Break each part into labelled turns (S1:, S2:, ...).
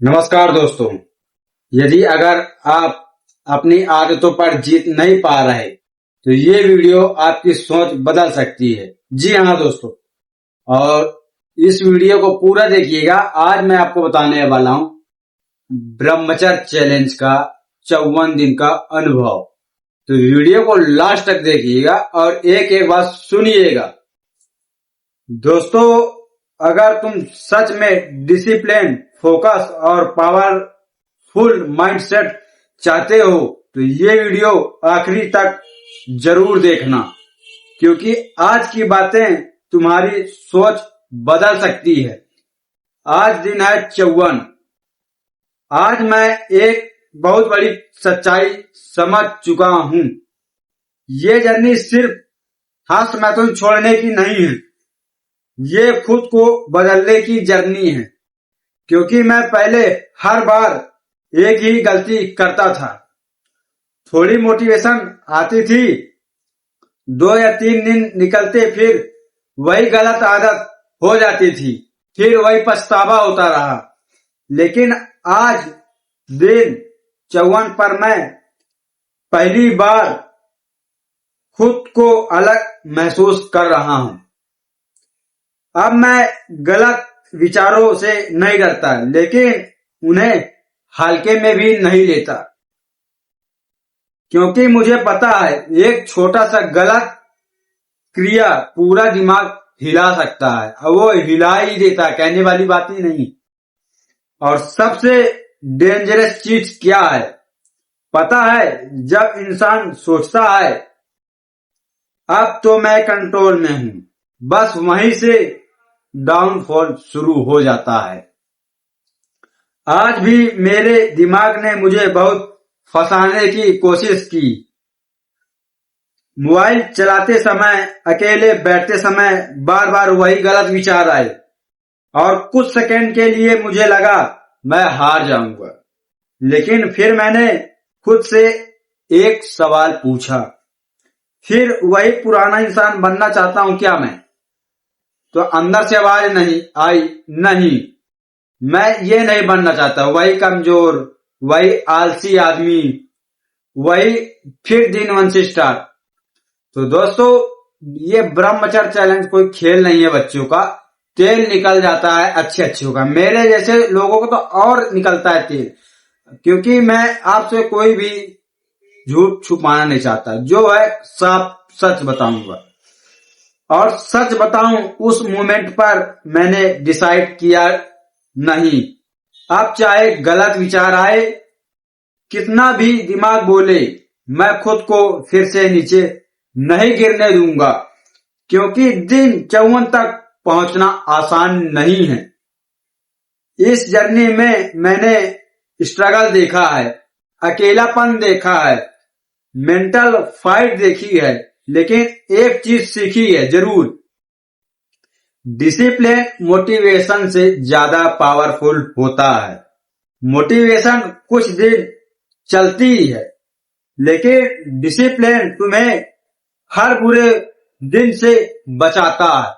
S1: नमस्कार दोस्तों। यदि अगर आप अपनी आदतों पर जीत नहीं पा रहे तो ये वीडियो आपकी सोच बदल सकती है। जी हाँ दोस्तों, और इस वीडियो को पूरा देखिएगा। आज मैं आपको बताने वाला हूँ ब्रह्मचर्य चैलेंज का 54 दिन का अनुभव। तो वीडियो को लास्ट तक देखिएगा और एक एक बात सुनिएगा। दोस्तों, अगर तुम सच में डिसिप्लिन, फोकस और पावरफुल माइंडसेट चाहते हो तो ये वीडियो आखिरी तक जरूर देखना, क्योंकि आज की बातें तुम्हारी सोच बदल सकती है। आज दिन है 54। आज मैं एक बहुत बड़ी सच्चाई समझ चुका हूं। ये जर्नी सिर्फ हाथ मैथुन छोड़ने की नहीं है, ये खुद को बदलने की जर्नी है। क्योंकि मैं पहले हर बार एक ही गलती करता था। थोड़ी मोटिवेशन आती थी, 2 या 3 दिन निकलते, फिर वही गलत आदत हो जाती थी, फिर वही पछतावा होता रहा। लेकिन आज दिन 54 पर मैं पहली बार खुद को अलग महसूस कर रहा हूं। अब मैं गलत विचारों से नहीं डरता, लेकिन उन्हें हल्के में भी नहीं लेता। क्योंकि मुझे पता है एक छोटा सा गलत क्रिया पूरा दिमाग हिला सकता है, और वो हिला ही देता, कहने वाली बात ही नहीं। और सबसे डेंजरस चीज क्या है पता है? जब इंसान सोचता है अब तो मैं कंट्रोल में हूं, बस वहीं से डाउनफॉल शुरू हो जाता है। आज भी मेरे दिमाग ने मुझे बहुत फंसाने की कोशिश की। मोबाइल चलाते समय, अकेले बैठते समय बार बार वही गलत विचार आए, और कुछ सेकंड के लिए मुझे लगा मैं हार जाऊंगा। लेकिन फिर मैंने खुद से एक सवाल पूछा, फिर वही पुराना इंसान बनना चाहता हूं क्या मैं? तो अंदर से आवाज नहीं आई, नहीं, मैं ये नहीं बनना चाहता। वही कमजोर, वही आलसी आदमी, वही फिर दिन 1 से स्टार्ट। तो दोस्तों, ये ब्रह्मचर्य चैलेंज कोई खेल नहीं है बच्चों का। तेल निकल जाता है अच्छे अच्छे का, मेरे जैसे लोगों को तो और निकलता है तेल। क्योंकि मैं आपसे कोई भी झूठ छुपाना नहीं चाहता, जो है साफ सच बताऊंगा। और सच बताऊं, उस मोमेंट पर मैंने डिसाइड किया नहीं, अब चाहे गलत विचार आए, कितना भी दिमाग बोले, मैं खुद को फिर से नीचे नहीं गिरने दूंगा। क्योंकि दिन 54 तक पहुंचना आसान नहीं है। इस जर्नी में मैंने स्ट्रगल देखा है, अकेलापन देखा है, मेंटल फाइट देखी है, लेकिन एक चीज सीखी है जरूर, डिसिप्लिन मोटिवेशन से ज्यादा पावरफुल होता है। मोटिवेशन कुछ दिन चलती ही है, लेकिन डिसिप्लिन तुम्हें हर बुरे दिन से बचाता है।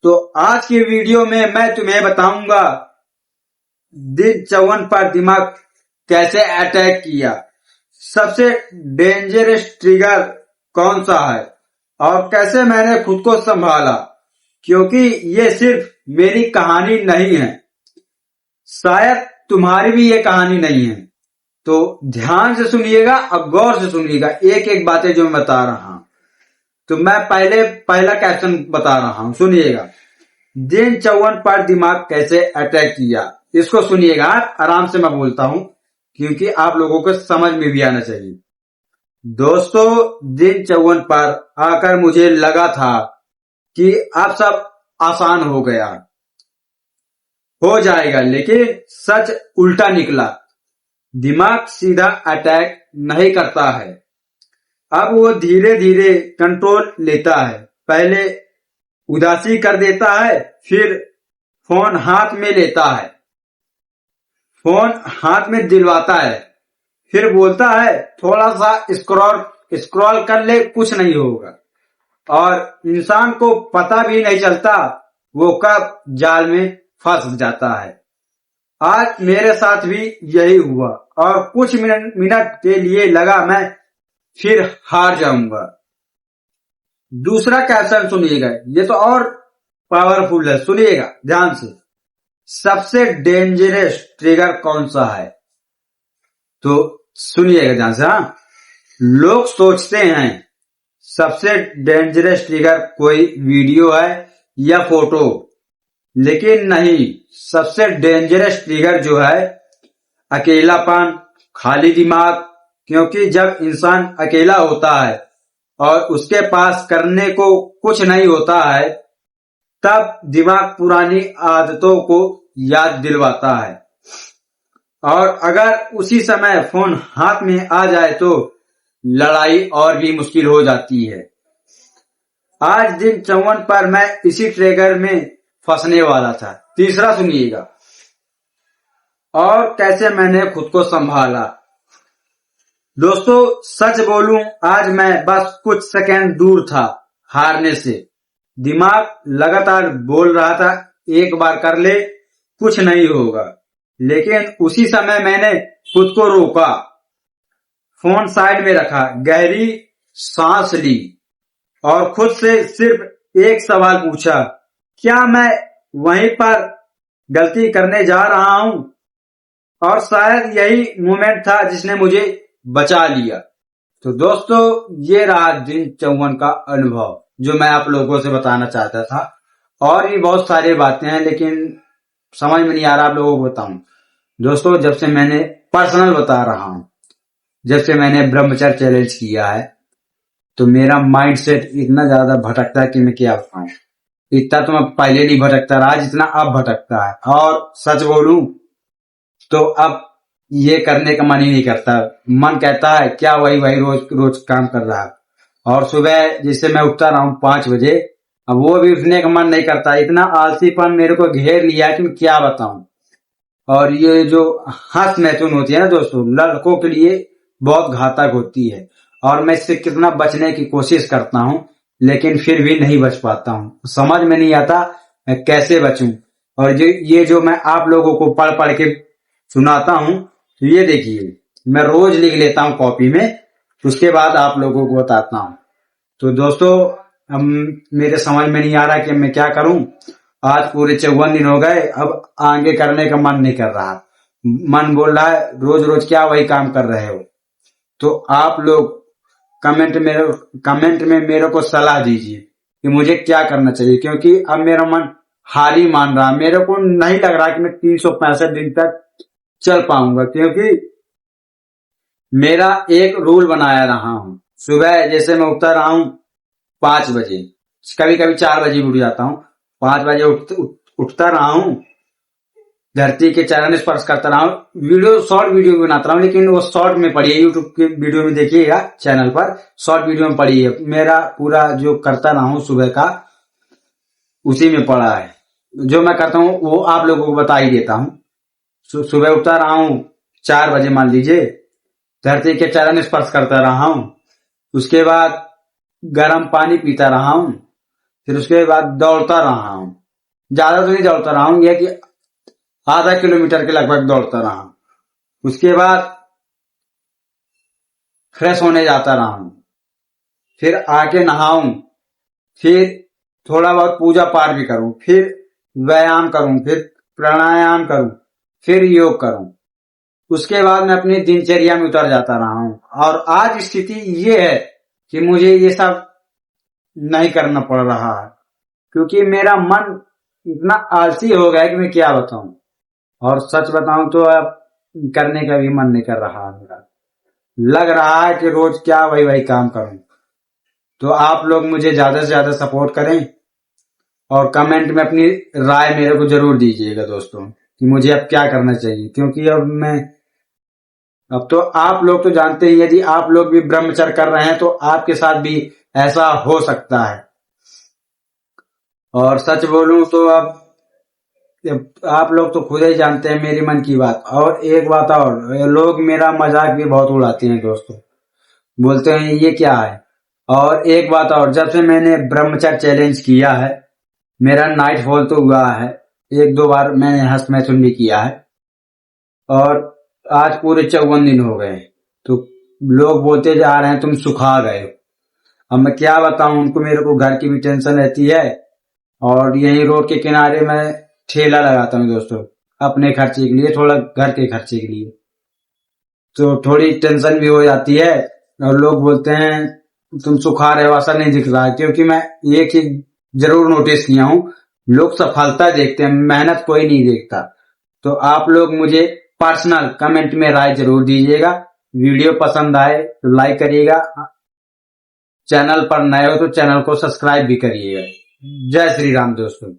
S1: तो आज के वीडियो में मैं तुम्हें बताऊंगा दिन 54 पर दिमाग कैसे अटैक किया, सबसे डेंजरस ट्रिगर कौन सा है, और कैसे मैंने खुद को संभाला। क्योंकि ये सिर्फ मेरी कहानी नहीं है, शायद तुम्हारी भी ये कहानी नहीं है। तो ध्यान से सुनिएगा और गौर से सुनिएगा एक एक बातें जो मैं बता रहा हूं। तो मैं पहला कैप्शन बता रहा हूं, सुनिएगा। दिन 54 पर दिमाग कैसे अटैक किया, इसको सुनिएगा। आराम से मैं बोलता हूं, क्योंकि आप लोगों को समझ में भी आना चाहिए। दोस्तों, दिन 54 पर आकर मुझे लगा था कि अब सब आसान हो गया, हो जाएगा, लेकिन सच उल्टा निकला। दिमाग सीधा अटैक नहीं करता है, अब वो धीरे धीरे कंट्रोल लेता है। पहले उदासी कर देता है, फिर फोन हाथ में लेता है, फोन हाथ में दिलवाता है, फिर बोलता है थोड़ा सा स्क्रॉल कर ले, कुछ नहीं होगा। और इंसान को पता भी नहीं चलता वो कब जाल में फंस जाता है। आज मेरे साथ भी यही हुआ और कुछ मिनट के लिए लगा मैं फिर हार जाऊंगा। दूसरा कैप्शन सुनिएगा, ये तो और पावरफुल है, सुनिएगा ध्यान से। सबसे डेंजरस ट्रिगर कौन सा है? तो सुनिएगा ध्यान से। हाँ, लोग सोचते हैं सबसे डेंजरस ट्रिगर कोई वीडियो है या फोटो, लेकिन नहीं, सबसे डेंजरस ट्रिगर जो है अकेलापन, खाली दिमाग। क्योंकि जब इंसान अकेला होता है और उसके पास करने को कुछ नहीं होता है, तब दिमाग पुरानी आदतों को याद दिलवाता है। और अगर उसी समय फोन हाथ में आ जाए तो लड़ाई और भी मुश्किल हो जाती है। आज दिन 54 पर मैं इसी ट्रिगर में फंसने वाला था। तीसरा सुनिएगा, और कैसे मैंने खुद को संभाला। दोस्तों सच बोलूं, आज मैं बस कुछ सेकंड दूर था हारने से। दिमाग लगातार बोल रहा था एक बार कर ले, कुछ नहीं होगा। लेकिन उसी समय मैंने खुद को रोका, फोन साइड में रखा, गहरी सांस ली और खुद से सिर्फ एक सवाल पूछा, क्या मैं वहीं पर गलती करने जा रहा हूं? और शायद यही मोमेंट था जिसने मुझे बचा लिया। तो दोस्तों ये रहा दिन 54 का अनुभव जो मैं आप लोगों से बताना चाहता था। और भी बहुत सारी बातें हैं लेकिन समझ में नहीं आ रहा आप लोगों को बताऊं। दोस्तों जब से मैंने पर्सनल बता रहा हूं, जब से मैंने ब्रह्मचर्य चैलेंज किया है, तो मेरा माइंड सेट इतना ज्यादा भटकता है कि मैं क्या बताऊं। इतना तो मैं पहले नहीं भटकता रहा जितना अब भटकता है। और सच बोलूं तो अब ये करने का मन ही नहीं करता। मन कहता है क्या वही रोज रोज काम कर रहा है। और सुबह जैसे मैं उठता रहा हूं 5 बजे, अब वो भी उठने का मन नहीं करता। इतना आलसीपन मेरे को घेर लिया है कि मैं क्या बताऊं। और ये जो हंस मैथुन होती है ना दोस्तों, लड़कों के लिए बहुत घातक होती है। और मैं इससे कितना बचने की कोशिश करता हूं लेकिन फिर भी नहीं बच पाता हूं। समझ में नहीं आता मैं कैसे बचूं। और ये जो मैं आप लोगों को पढ़ पढ़ के सुनाता हूं, तो ये देखिए मैं रोज लिख लेता हूं कॉपी में, उसके बाद आप लोगों को बताता हूं। तो दोस्तों अब मेरे समझ में नहीं आ रहा कि मैं क्या करूं। आज पूरे 54 दिन हो गए, अब आगे करने का मन नहीं कर रहा। मन बोल रहा है रोज रोज क्या वही काम कर रहे हो। तो आप लोग कमेंट में मेरे को सलाह दीजिए कि मुझे क्या करना चाहिए। क्योंकि अब मेरा मन हार ही मान रहा, मेरे को नहीं लग रहा कि मैं 365 दिन तक चल पाऊंगा। क्योंकि मेरा एक रूल बनाया रहा हूं, सुबह जैसे मैं उठता रहा हूं 5 बजे, कभी कभी 4 बजे उठ जाता हूं। 5 बजे उठता रहा हूं, धरती के चरण स्पर्श करता रहा हूं। वीडियो शॉर्ट वीडियो भी बनाता रहा हूं, लेकिन वो शॉर्ट में पड़ी है, यूट्यूब के वीडियो में देखिएगा चैनल पर, शॉर्ट वीडियो में पड़ी है। मेरा पूरा जो करता रहा हूं सुबह का उसी में पड़ा है। जो मैं करता हूं वो आप लोगों को बता ही देता हूं। सुबह उठता रहा हूं 4 बजे मान लीजिए, धरती के चरण स्पर्श करता रहा हूं। उसके बाद गर्म पानी पीता रहा हूं। फिर उसके बाद दौड़ता रहा हूं। ज्यादा तो नहीं दौड़ता रहा हूं, यह कि आधा किलोमीटर के लगभग दौड़ता रहा हूं। उसके बाद फ्रेश होने जाता रहा हूं, फिर आके नहाऊं, फिर थोड़ा बहुत पूजा पाठ भी करूं, फिर व्यायाम करूं, फिर प्राणायाम करूं, फिर योग करूं। उसके बाद मैं अपनी दिनचर्या में उतर जाता रहा हूं। और आज स्थिति ये है कि मुझे ये सब नहीं करना पड़ रहा है, क्योंकि मेरा मन इतना आलसी हो गया है कि मैं क्या बताऊं। और सच बताऊं तो अब करने का भी मन नहीं कर रहा है। मेरा लग रहा है कि रोज क्या वही काम करूं। तो आप लोग मुझे ज्यादा से ज्यादा सपोर्ट करें और कमेंट में अपनी राय मेरे को जरूर दीजिएगा दोस्तों कि मुझे अब क्या करना चाहिए। क्योंकि अब तो आप लोग तो जानते हैं, यदि आप लोग भी ब्रह्मचर्य कर रहे हैं तो आपके साथ भी ऐसा हो सकता है। और सच बोलूं तो अब आप लोग तो खुद ही जानते हैं मेरी मन की बात। और एक बात और, लोग मेरा मजाक भी बहुत उड़ाते हैं दोस्तों, बोलते हैं ये क्या है। और एक बात और, जब से मैंने ब्रह्मचर्य चैलेंज किया है मेरा नाइट फॉल तो हुआ है, 1-2 बार मैंने हंस मैथुन भी किया है, और आज पूरे 54 दिन हो गए। तो लोग बोलते जा रहे हैं तुम सुखा गए। अब मैं क्या बताऊं उनको, मेरे को घर की भी टेंशन रहती है और यही रोड के किनारे मैं ठेला लगाता हूँ दोस्तों, अपने खर्चे के लिए, थोड़ा घर के खर्चे के लिए। तो थोड़ी टेंशन भी हो जाती है और लोग बोलते हैं तुम सुखा रहे हो, ऐसा नहीं दिख रहा है। क्योंकि मैं ये चीज जरूर नोटिस किया हूं, लोग सफलता देखते हैं, मेहनत कोई नहीं देखता। तो आप लोग मुझे पर्सनल कमेंट में राय जरूर दीजिएगा। वीडियो पसंद आए तो लाइक करिएगा, चैनल पर नए हो तो चैनल को सब्सक्राइब भी करिएगा। जय श्री राम दोस्तों।